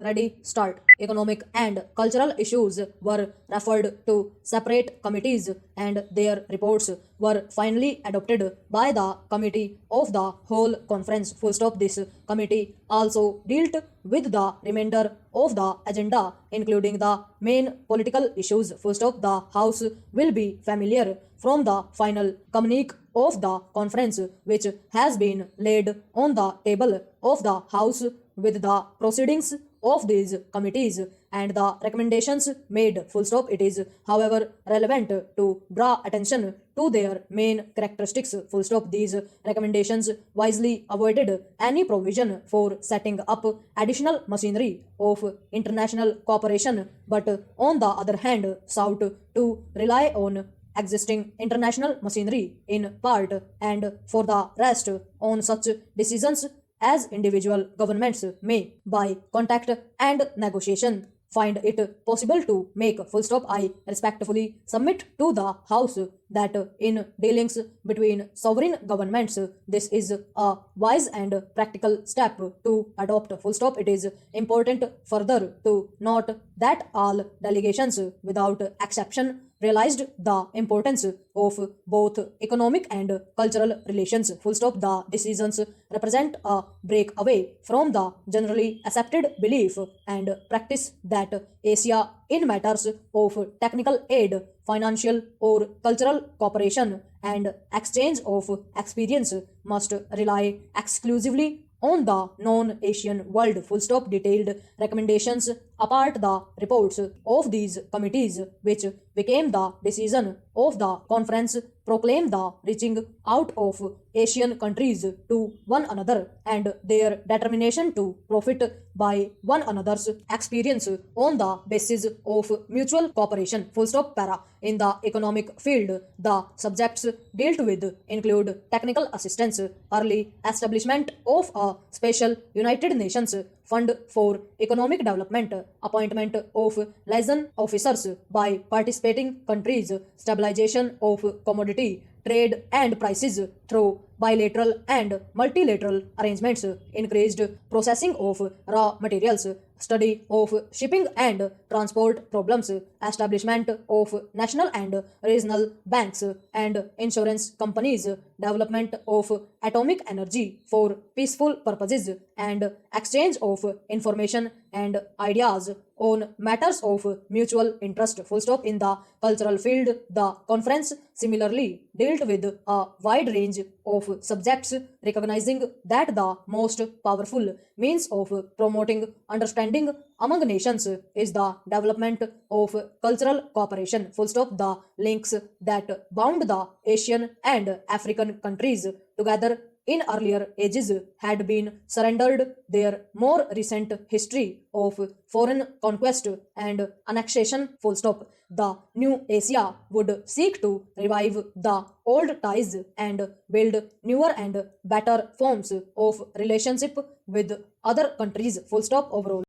ready, start. Economic and cultural issues were referred to separate committees and their reports were finally adopted by the Committee of the Whole Conference. Full stop. This committee also dealt with the remainder of the agenda, including the main political issues. Full stop. The House will be familiar from the final communique of the conference, which has been laid on the table of the House with the proceedings of these committees and the recommendations made. Full stop. It is, however, relevant to draw attention to their main characteristics. Full stop. These recommendations wisely avoided any provision for setting up additional machinery of international cooperation, but on the other hand sought to rely on existing international machinery in part, and for the rest on such decisions as individual governments may, by contact and negotiation, find it possible to make. Full stop. I respectfully submit to the House that in dealings between sovereign governments, this is a wise and practical step to adopt. Full stop. It is important further to note that all delegations without exception realized the importance of both economic and cultural relations. Full stop. The decisions represent a break away from the generally accepted belief and practice that Asia in matters of technical aid, financial or cultural cooperation and exchange of experience must rely exclusively on the non-Asian world. Full stop. Detailed recommendations apart the reports of these committees, which became the decision of the conference, proclaim the reaching out of Asian countries to one another and their determination to profit by one another's experience on the basis of mutual cooperation. Full stop. Para. In the economic field, the subjects dealt with include technical assistance, early establishment of a special United Nations Fund for Economic Development, appointment of liaison officers by participating countries, stabilization of commodity trade and prices through bilateral and multilateral arrangements, increased processing of raw materials, study of shipping and transport problems, establishment of national and regional banks and insurance companies, development of atomic energy for peaceful purposes, and exchange of information and ideas on matters of mutual interest. Full stop. In the cultural field, the conference similarly dealt with a wide range of subjects, recognizing that the most powerful means of promoting understanding among nations is the development of cultural cooperation. Full stop. The links that bound the Asian and African countries together in earlier ages had been surrendered. Their more recent history of foreign conquest and annexation. Full stop. The new Asia would seek to revive the old ties and build newer and better forms of relationship with other countries. Full stop. Overall,